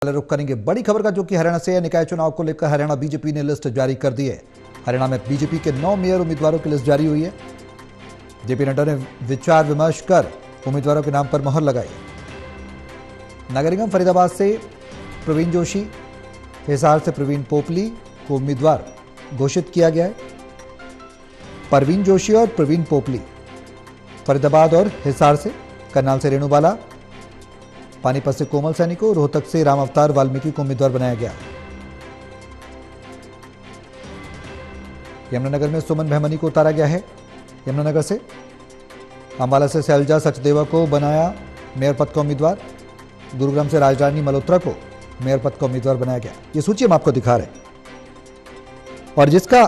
रुक करेंगे बड़ी खबर का, जो कि हरियाणा से निकाय चुनाव को लेकर हरियाणा बीजेपी ने लिस्ट जारी कर दी है। हरियाणा में बीजेपी के 9 मेयर उम्मीदवारों की लिस्ट जारी हुई है। जेपी नड्डा ने विचार विमर्श कर उम्मीदवारों के नाम पर मोहर लगाई। नगर निगम फरीदाबाद से प्रवीण जोशी, हिसार से प्रवीण पोपली को उम्मीदवार घोषित किया गया है। परवीन जोशी और प्रवीण पोपली फरीदाबाद और हिसार से, करनाल से रेणुबाला, पानीपत से कोमल सैनी को, रोहतक से राम अवतार वाल्मीकि को उम्मीदवार बनाया गया। यमुनानगर में सुमन भैमनी को उतारा गया है। यमुनानगर से अंबाला से शैलजा सचदेवा को बनाया मेयर पद का उम्मीदवार। गुरुग्राम से राजरानी मल्होत्रा को मेयर पद का उम्मीदवार बनाया गया। ये सूची हम आपको दिखा रहे हैं और जिसका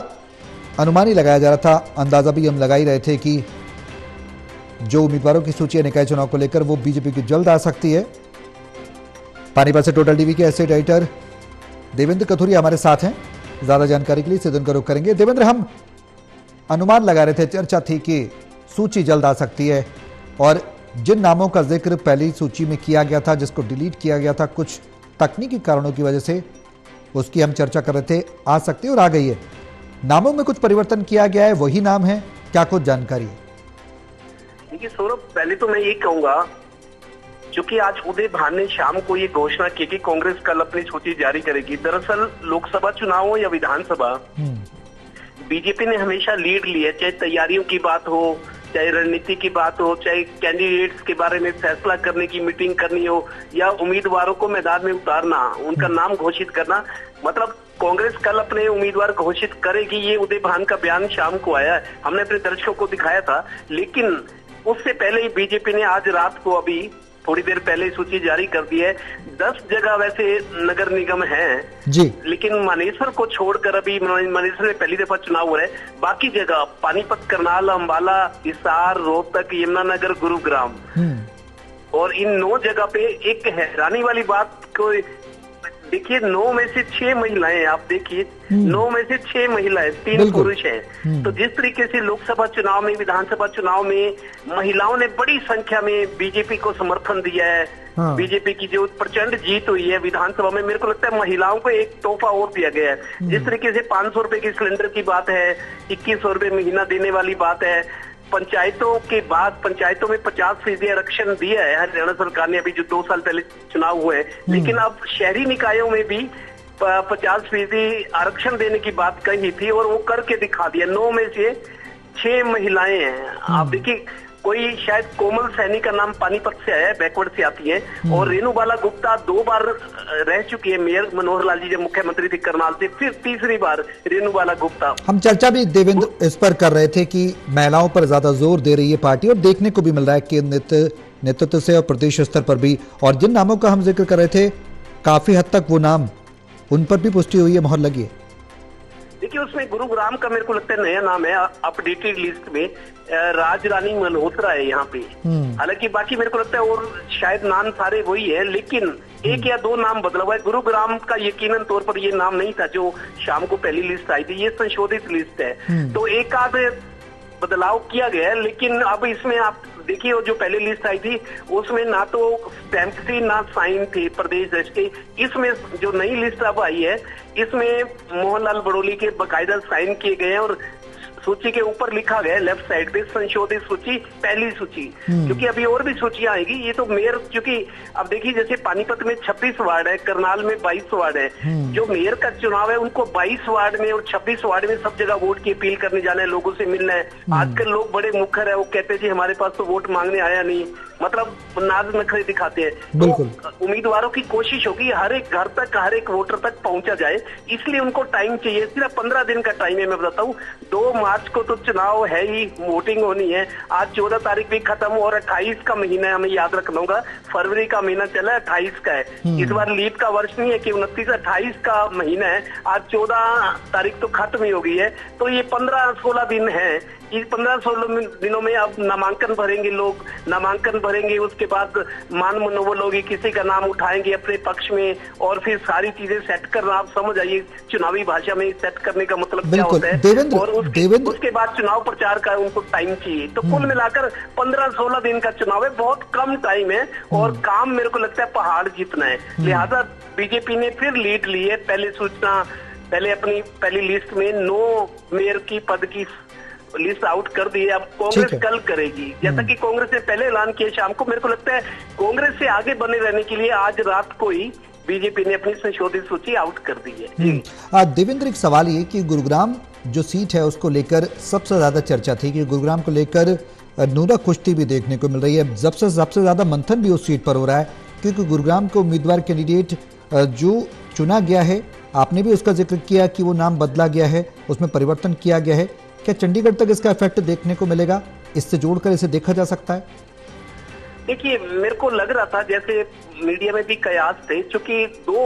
अनुमान ही लगाया जा रहा था, अंदाजा भी हम लगा ही रहे थे कि जो उम्मीदवारों की सूची है निकाय चुनाव को लेकर वो बीजेपी की जल्द आ सकती है। पानीपत से टोटल टीवी के एसेट एडिटर देवेंद्र कथुरिया हमारे साथ हैं। ज्यादा जानकारी के लिए सीधे उनका रुख करेंगे। देवेंद्र, हम अनुमान लगा रहे थे, चर्चा थी कि सूची जल्द आ सकती है और जिन नामों का जिक्र पहली सूची में किया गया था, जिसको डिलीट किया गया था कुछ तकनीकी कारणों की वजह से, उसकी हम चर्चा कर रहे थे, आ सकती है और आ गई है। नामों में कुछ परिवर्तन किया गया है, वही नाम है, क्या कुछ जानकारी है? देखिए सौरभ, पहले तो मैं ये कहूंगा, क्योंकि आज उदय भान ने शाम को ये घोषणा की कि कांग्रेस कल अपनी सूची जारी करेगी। दरअसल लोकसभा चुनाव हो या विधानसभा, बीजेपी ने हमेशा लीड ली है, चाहे तैयारियों की बात हो, चाहे रणनीति की बात हो, चाहे कैंडिडेट्स के बारे में फैसला करने की मीटिंग करनी हो, या उम्मीदवारों को मैदान में उतारना, उनका नाम घोषित करना। मतलब कांग्रेस कल अपने उम्मीदवार घोषित करेगी, ये उदय भान का बयान शाम को आया है, हमने अपने दर्शकों को दिखाया था। लेकिन उससे पहले ही बीजेपी ने आज रात को, अभी थोड़ी देर पहले सूची जारी कर दी है। 10 जगह वैसे नगर निगम हैं जी, लेकिन मानेसर को छोड़कर अभी मानेसर में पहली दफा चुनाव हो रहा है। बाकी जगह पानीपत, करनाल, अंबाला, हिसार, रोहतक, यमुनानगर, गुरुग्राम, और इन 9 जगह पे एक हैरानी वाली बात को देखिए, 9 में से 6 महिलाएं, आप देखिए 9 में से 6 महिलाएं, 3 पुरुष हैं। तो जिस तरीके से लोकसभा चुनाव में, विधानसभा चुनाव में महिलाओं ने बड़ी संख्या में बीजेपी को समर्थन दिया है, बीजेपी की जो प्रचंड जीत हुई है विधानसभा में, मेरे को लगता है महिलाओं को एक तोहफा और दिया गया है। जिस तरीके से 500 रुपए की सिलेंडर की बात है, 2100 रुपए महीना देने वाली बात है, पंचायतों के बाद पंचायतों में 50% आरक्षण दिया है हरियाणा सरकार ने, अभी जो 2 साल पहले चुनाव हुए हैं। लेकिन अब शहरी निकायों में भी 50% आरक्षण देने की बात कही थी और वो करके दिखा दिया। 9 में से 6 महिलाएं हैं। आप देखिए, कोई शायद कोमल सैनी का नाम पानीपत से आया है, बैकवर्ड से आती है, और रेणुबाला गुप्ता 2 बार रह चुकी है मेयर, मनोहर लाल जी जब मुख्यमंत्री थे करनाल से, फिर तीसरी बार रेणुबाला गुप्ता। हम चर्चा भी देवेंद्र इस पर कर रहे थे कि महिलाओं पर ज्यादा जोर दे रही है पार्टी, और देखने को भी मिल रहा है केंद्र नेतृत्व से और प्रदेश स्तर पर भी। और जिन नामों का हम जिक्र कर रहे थे, काफी हद तक वो नाम, उन पर भी पुष्टि हुई है, मोहर लगी है। देखिए, उसमें गुरुग्राम का मेरे को लगता है नया नाम है अपडेटेड लिस्ट में, राजरानी मल्होत्रा है यहाँ पे। हालांकि बाकी मेरे को लगता है और शायद नाम सारे वही है, लेकिन 1 या 2 नाम बदला हुआ है। गुरुग्राम का यकीनन तौर पर ये नाम नहीं था जो शाम को पहली लिस्ट आई थी, ये संशोधित लिस्ट है, तो एक आध बदलाव किया गया है। लेकिन अब इसमें आप देखिए, वो जो पहले लिस्ट आई थी उसमें ना तो स्टैंप थी ना साइन थे प्रदेश देश के। इसमें जो नई लिस्ट अब आई है, इसमें मोहनलाल बड़ोली के बाकायदा साइन किए गए हैं और सूची के ऊपर लिखा गया है लेफ्ट साइड पे, संशोधित सूची, पहली सूची। क्योंकि अभी और भी सूचियां आएगी। ये तो मेयर, क्योंकि अब देखिए जैसे पानीपत में 26 वार्ड है, करनाल में 22 वार्ड है, जो मेयर का चुनाव है उनको 22 वार्ड में और 26 वार्ड में सब जगह वोट की अपील करने जाना है, लोगों से मिलना है। आजकल लोग बड़े मुखर है, वो कहते हैं जी हमारे पास तो वोट मांगने आया नहीं, मतलब नाज नखरे दिखाते हैं। तो उम्मीदवारों की कोशिश होगी हर एक घर तक, हर एक वोटर तक पहुंचा जाए, इसलिए उनको टाइम चाहिए। सिर्फ 15 दिन का टाइम है। मैं बताता हूँ, 2 मार्च को तो चुनाव है ही, वोटिंग होनी है। आज 14 तारीख भी खत्म और 28 का महीना है, हमें याद रखना होगा। फरवरी का महीना चला, 28 का है। इस बार लीप का वर्ष नहीं है कि 29, 28 का महीना है। आज 14 तारीख तो खत्म ही हो गई है, तो ये 15-16 दिन है इस 15-16 दिनों में अब नामांकन भरेंगे लोग, नामांकन भरेंगे, उसके बाद मान मनोबल होगी, किसी का नाम उठाएंगे अपने पक्ष में और फिर सारी चीजें सेट करना। आप समझ आइए चुनावी भाषा में सेट करने का मतलब क्या होता है। देवेंद्र, और उसके बाद चुनाव प्रचार का उनको टाइम चाहिए। तो कुल मिलाकर 15-16 दिन का चुनाव है, बहुत कम टाइम है और काम मेरे को लगता है पहाड़ जितना है। लिहाजा बीजेपी ने फिर लीड ली है। अपनी पहली लिस्ट में 9 मेयर की पद की लिस्ट आउट कर दी है। अब कांग्रेस कल करेगी, जैसा कि कांग्रेस ने पहले ऐलान किया शाम को। मेरे को लगता है कांग्रेस से आगे बने रहने के लिए आज रात को ही बीजेपी ने अपनी संशोधित सूची आउट कर दी है। देवेंद्र, एक सवाल ये कि गुरुग्राम जो सीट है उसको लेकर सबसे ज्यादा चर्चा थी कि गुरुग्राम को लेकर नूरा कुश्ती भी देखने को मिल रही है। सबसे ज्यादा मंथन भी उस सीट पर हो रहा है क्योंकि गुरुग्राम को उम्मीदवार कैंडिडेट जो चुना गया है, आपने भी उसका जिक्र किया कि वो नाम बदला गया है, उसमें परिवर्तन किया गया है। क्या चंडीगढ़ तक इसका इफेक्ट देखने को मिलेगा? इससे जोड़कर इसे देखा जा सकता है? देखिए, मेरे को लग रहा था जैसे मीडिया में भी कयास थे, क्योंकि 2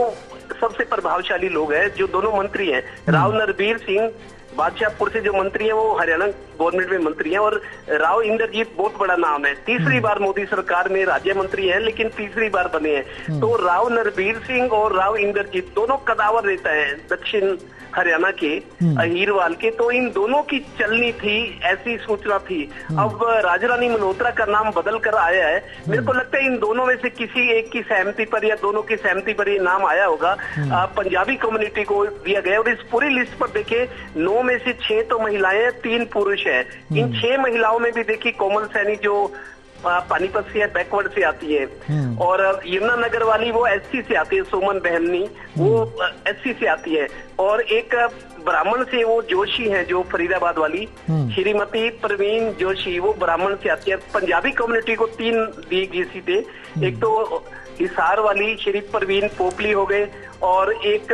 सबसे प्रभावशाली लोग हैं जो दोनों मंत्री हैं। राव नरबीर सिंह बादशाहपुर से जो मंत्री है वो हरियाणा गवर्नमेंट में मंत्री हैं, और राव इंद्रजीत बहुत बड़ा नाम है, तीसरी बार मोदी सरकार में राज्य मंत्री हैं, लेकिन तीसरी बार बने हैं। तो राव नरबीर सिंह और राव इंद्रजीत दोनों कदावर नेता हैं दक्षिण हरियाणा के अहीरवाल के। तो इन दोनों की चलनी थी, ऐसी सूचना थी। अब राजरानी मल्होत्रा का नाम बदल कर आया है। मेरे को लगता है इन दोनों में से किसी एक की सहमति पर या दोनों की सहमति पर ये नाम आया होगा। पंजाबी कम्युनिटी को दिया गया और इस पूरी लिस्ट पर देखे 9 में से 6 तो महिलाएं, 3 पुरुष है। इन 6 महिलाओं में भी देखिए कोमल सैनी जो पानीपत से है, बैकवर्ड से आती है, और यमुनानगर वाली वो एससी से आती है, सुमन बहमनी वो एससी से आती है, और एक ब्राह्मण से वो जोशी है जो फरीदाबाद वाली श्रीमती प्रवीण जोशी, वो ब्राह्मण से आती है। पंजाबी कम्युनिटी को 3 दी गई सीटें, एक तो हिसार वाली श्री प्रवीण पोपली हो गए, और एक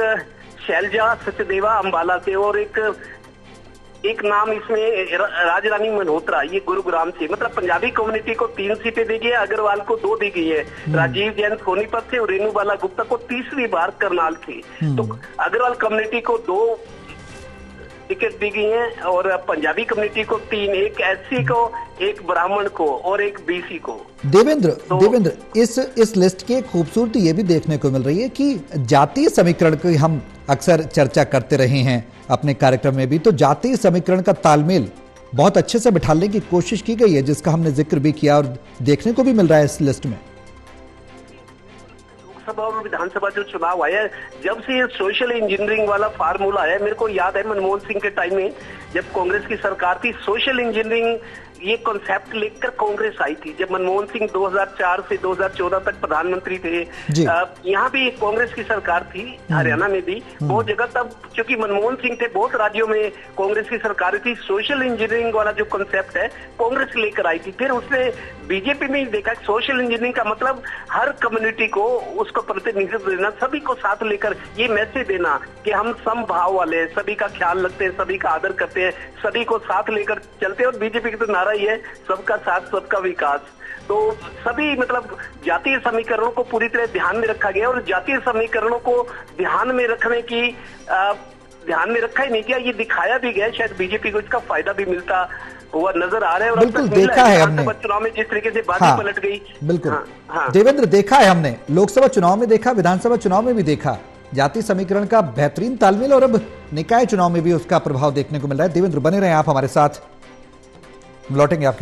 शैलजा सचदेवा अंबाला से, और एक नाम इसमें राजरानी मल्होत्रा, ये गुरुग्राम से। मतलब पंजाबी कम्युनिटी को 3 सीटें दी गई है, अग्रवाल को 2 दी गई है, राजीव जैन सोनीपत से और रेणु बाला गुप्ता को तीसरी बार करनाल थी। तो अग्रवाल कम्युनिटी को 2 टिकट दी गई है और पंजाबी कम्युनिटी को 3, एक एससी को, एक ब्राह्मण को और एक बीसी को। देवेंद्र, इस लिस्ट की खूबसूरती ये भी देखने को मिल रही है कि जातीय समीकरण की हम अक्सर चर्चा करते रहे हैं अपने कार्यक्रम में भी, तो जातीय समीकरण का तालमेल बहुत अच्छे से बिठाने की कोशिश की गई है, जिसका हमने जिक्र भी किया और देखने को भी मिल रहा है इस लिस्ट में। लोकसभा और विधानसभा जो चुनाव आया है, जब से ये सोशल इंजीनियरिंग वाला फार्मूला आया, मेरे को याद है मनमोहन सिंह के टाइम में जब कांग्रेस की सरकार थी, सोशल इंजीनियरिंग ये कॉन्सेप्ट लेकर कांग्रेस आई थी। जब मनमोहन सिंह 2004 से 2014 तक प्रधानमंत्री थे, यहाँ भी कांग्रेस की सरकार थी, हरियाणा में भी बहुत जगह। तब क्योंकि मनमोहन सिंह थे, बहुत राज्यों में कांग्रेस की सरकार थी, सोशल इंजीनियरिंग वाला जो कॉन्सेप्ट है कांग्रेस लेकर आई थी। फिर उसने बीजेपी में देखा सोशल इंजीनियरिंग का मतलब हर कम्युनिटी को उसको प्रतिनिधित्व देना, सभी को साथ लेकर ये मैसेज देना कि हम समभाव वाले हैं, सभी का ख्याल रखते हैं, सभी का आदर करते हैं, सभी को साथ लेकर चलते हैं। और बीजेपी का तो नारा ही है सबका साथ सबका विकास। तो सभी मतलब जातीय समीकरणों को पूरी तरह ध्यान में रखा गया, और जातीय समीकरणों को ध्यान में रखने की ध्यान में रखा ही नहीं गया, ये दिखाया भी गया। शायद बीजेपी को इसका फायदा भी मिलता हुआ नजर आ रहा है। और बिल्कुल देखा है हमने चुनाव में जिस तरीके से बातें पलट गई। बिल्कुल देवेंद्र, देखा है हमने, लोकसभा चुनाव में देखा, विधानसभा चुनाव में भी देखा जातीय समीकरण का बेहतरीन तालमेल, और अब निकाय चुनाव में भी उसका प्रभाव देखने को मिल रहा है। देवेंद्र, बने रहे आप हमारे साथ, लौटेंगे आपके